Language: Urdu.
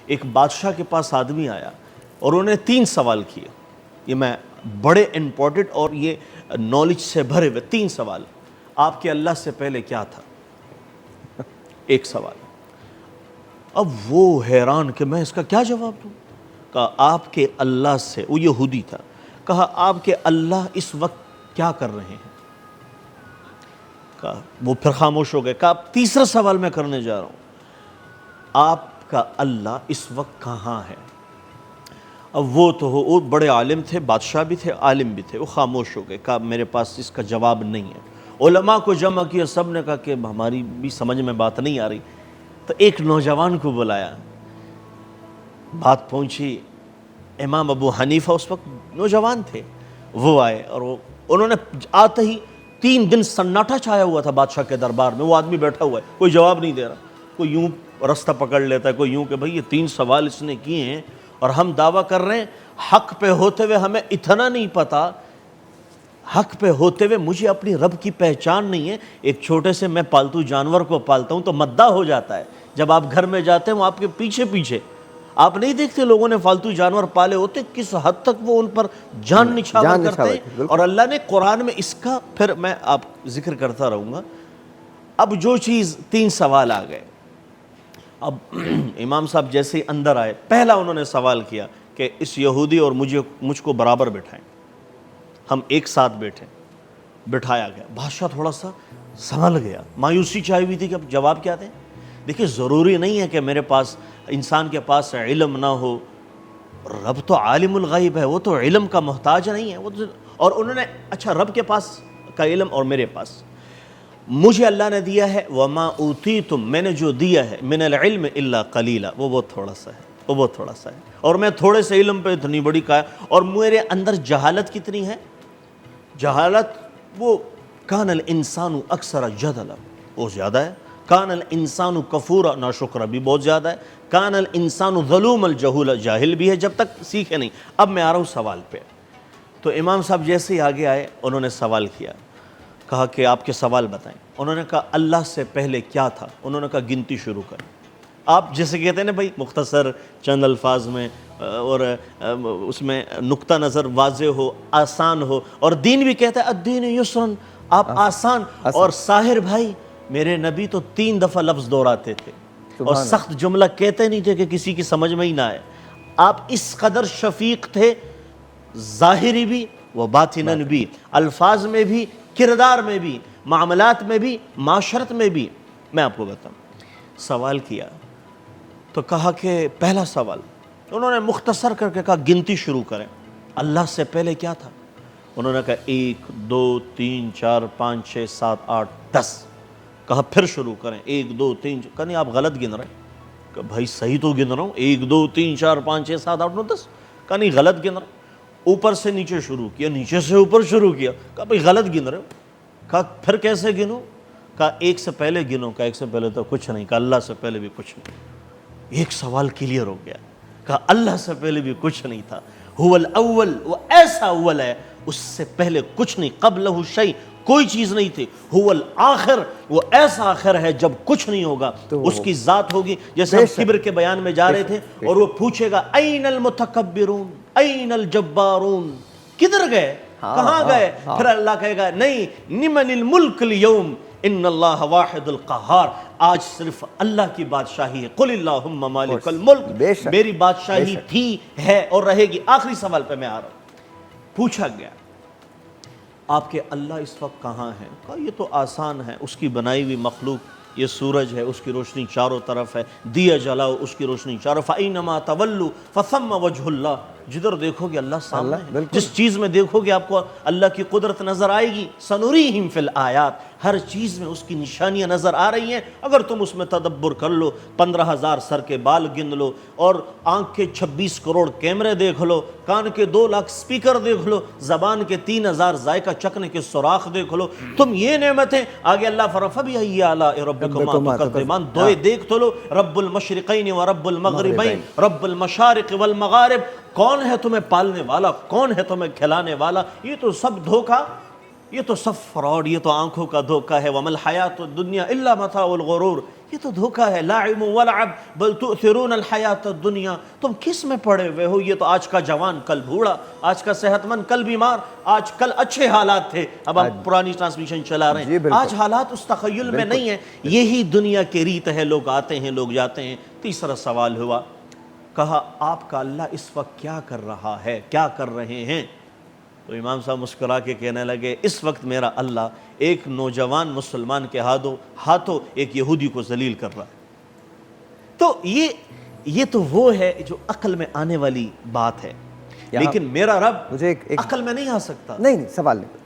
ایک بادشاہ کے پاس آدمی آیا اور انہوں نے 3 سوال کیے. یہ میں بڑے امپورٹنٹ اور یہ نالج سے بھرے ہوئے 3 سوال. آپ کے اللہ سے پہلے کیا تھا؟ ایک سوال. اب وہ حیران کہ میں اس کا کیا جواب دوں. کہا آپ کے اللہ سے، وہ یہودی تھا، کہا آپ کے اللہ اس وقت کیا کر رہے ہیں؟ کہا وہ پھر خاموش ہو گئے. کہا تیسرا سوال میں کرنے جا رہا ہوں، آپ کا اللہ اس وقت کہاں ہے؟ اب وہ بڑے عالم تھے، بادشاہ بھی تھے، عالم بھی تھے، وہ خاموش ہو گئے. کہا میرے پاس اس کا جواب نہیں ہے. علماء کو جمع کیا، سب نے کہا کہ ہماری بھی سمجھ میں بات نہیں آ رہی. تو ایک نوجوان کو بلایا، بات پہنچی. امام ابو حنیفہ اس وقت نوجوان تھے، وہ آئے اور انہوں نے آتے ہی 3 دن سناٹا چھایا ہوا تھا بادشاہ کے دربار میں. وہ آدمی بیٹھا ہوا ہے، کوئی جواب نہیں دے رہا. کوئی یوں رستہ پکڑ لیتا ہے، کوئی یوں کہ بھئی یہ 3 سوال اس نے کیے ہیں اور ہم دعویٰ کر رہے ہیں. حق پہ ہوتے ہوئے ہمیں اتنا نہیں پتا، حق پہ ہوتے ہوئے مجھے اپنی رب کی پہچان نہیں ہے. ایک چھوٹے سے میں پالتو جانور کو پالتا ہوں تو مداح ہو جاتا ہے. جب آپ گھر میں جاتے ہیں وہ آپ کے پیچھے پیچھے، آپ نہیں دیکھتے لوگوں نے فالتو جانور پالے ہوتے کس حد تک وہ ان پر جان نچھاور کرتے ہیں. اور اللہ نے قرآن میں اس کا پھر میں آپ ذکر کرتا رہوں گا. اب جو چیز 3 سوال آ گئے. اب امام صاحب جیسے ہی اندر آئے، پہلا انہوں نے سوال کیا کہ اس یہودی اور مجھ کو برابر بٹھائیں، ہم ایک ساتھ بیٹھیں. بٹھایا گیا. بادشاہ تھوڑا سا سنبھل گیا، مایوسی چاہی ہوئی تھی کہ اب جواب کیا دیں. دیکھیے ضروری نہیں ہے کہ میرے پاس، انسان کے پاس علم نہ ہو. رب تو عالم الغیب ہے، وہ تو علم کا محتاج نہیں ہے. اور انہوں نے اچھا رب کے پاس کا علم اور میرے پاس، مجھے اللہ نے دیا ہے وما اوتیتم، میں نے جو دیا ہے من العلم الا قلیلا، وہ بہت تھوڑا سا ہے، وہ بہت تھوڑا سا ہے. اور میں تھوڑے سے علم پہ اتنی بڑی کہا. اور میرے اندر جہالت کتنی ہے؟ جہالت وہ کان الانسان اکثر جدلا، وہ زیادہ ہے. کان الانسان کفورا، ناشکرا بھی بہت زیادہ ہے. کان الانسان ظلوم الجہول، جاہل بھی ہے جب تک سیکھے نہیں. اب میں آ رہا ہوں سوال پہ. تو امام صاحب جیسے ہی آگے آئے انہوں نے سوال کیا، کہا کہ آپ کے سوال بتائیں. انہوں نے کہا اللہ سے پہلے کیا تھا؟ انہوں نے کہا گنتی شروع کریں. آپ جیسے کہتے ہیں نا بھائی مختصر چند الفاظ میں اور اس میں نقطہ نظر واضح ہو، آسان ہو. اور دین بھی کہتا ہے الدین یسرن، آپ آسان. اور ساحر بھائی میرے نبی تو 3 دفعہ لفظ دہراتے تھے اور سخت جملہ کہتے نہیں تھے کہ کسی کی سمجھ میں ہی نہ آئے. آپ اس قدر شفیق تھے، ظاہری بھی و باطناً بھی، الفاظ میں بھی، کردار میں بھی، معاملات میں بھی، معاشرت میں بھی. میں آپ کو بتاؤں، سوال کیا تو کہا کہ پہلا سوال انہوں نے مختصر کر کے کہا گنتی شروع کریں. اللہ سے پہلے کیا تھا؟ انہوں نے کہا 1 2 3 4 5 6 7 8 10. کہا پھر شروع کریں 1 2 3. کہا نہیں آپ غلط گن رہے ہیں. کہ بھائی صحیح تو گن رہا ہوں، 1 2 3 4 5 6 7 8 9 10. کہا نہیں غلط گن رہا ہوں. اوپر سے نیچے شروع کیا، نیچے سے اوپر شروع کیا. کہا بھائی غلط گن رہے ہو. کہا پھر کیسے گنوں؟ کہا 1 سے پہلے گنو. کہا 1 سے پہلے تو کچھ نہیں. کہا اللہ سے پہلے بھی کچھ نہیں. ایک سوال کلیئر ہو گیا. کہا اللہ سے پہلے بھی کچھ نہیں تھا. هو الاول، وہ ایسا اول ہے اس سے پہلے کچھ نہیں. قبلہ شیء، کوئی چیز نہیں تھی. هو الآخر، وہ ایسا آخر ہے جب کچھ نہیں ہوگا اس کی ذات ہوگی. جیسے ہم کبر کے بیان میں جا رہے تھے اور وہ پوچھے گا این المتکبرون این الجبارون، کدھر گئے، کہاں گئے؟ پھر اللہ کہے گا نہیں، لمن الملک اليوم ان اللہ واحد القہار، آج صرف اللہ کی بادشاہی ہے. قل اللہم مالک الملک، میری بادشاہی تھی، ہے اور رہے گی. آخری سوال پہ میں آ رہا ہوں. پوچھا گیا آپ کے اللہ اس وقت کہاں ہیں؟ کہا یہ تو آسان ہے، اس کی بنائی ہوئی مخلوق، یہ سورج ہے، اس کی روشنی چاروں طرف ہے. دیا جلاؤ، اس کی روشنی چاروں. فَأَيْنَمَا تَوَلُّوا فَثَمَّ وَجْهُ اللَّهِ، جدھر دیکھو گے اللہ سامنے ہے. جس چیز میں دیکھو گے آپ کو اللہ کی قدرت نظر آئے گی. سَنُرِيهِمْ فِي الْآيَاتِ، ہر چیز میں اس کی نشانیاں نظر آ رہی ہیں. اگر تم اس میں تدبر کر لو، 15,000 سر کے بال گن لو، اور آنکھ کے 26 کروڑ کیمرے دیکھ لو، کان کے 2 لاکھ سپیکر دیکھ لو، زبان کے 3,000 ذائقہ چکھنے کے سوراخ دیکھ لو، تم یہ نعمتیں آگے اللہ فَبِأَيِّ آلَاءِ رَبِّكُمَا تُكَذِّبَانِ، دوئے دیکھ تو لو. رب المشرقین و رب المغربین، رب المشارق والمغارب. کون ہے تمہیں پالنے والا، کون ہے تمہیں کھلانے والا؟ یہ تو سب دھوکہ یہ تو سب فراڈ، یہ تو آنکھوں کا دھوکہ ہے، وَمَا الْحَيَاةُ الدُّنْيَا إِلَّا مَتَاعُ الْغُرُورِ، یہ تو دھوکہ ہے، لَعِبٌ وَلَعَبٌ بَلْ تُؤْثِرُونَ الْحَيَاةَ الدُّنْيَا، تم کس میں پڑے ہوئے ہو؟ یہ تو آج کا جوان کل بوڑھا، آج کا صحت مند کل بیمار، آج کل اچھے حالات تھے اب ہم پرانی ٹرانسمیشن چلا رہے ہیں، آج حالات اس تخیل میں نہیں ہیں۔ یہی دنیا کے ریت ہے، لوگ آتے ہیں لوگ جاتے ہیں۔ تیسرا سوال ہوا، کہا آپ کا اللہ اس وقت کیا کر رہا ہے، کیا کر رہے ہیں؟ تو امام صاحب مسکرا کے کہنے لگے، اس وقت میرا اللہ ایک نوجوان مسلمان کے ہاتھوں ایک یہودی کو ذلیل کر رہا ہے۔ تو یہ تو وہ ہے جو عقل میں آنے والی بات ہے، لیکن میرا رب مجھے عقل میں نہیں آ سکتا۔ نہیں سوال نہیں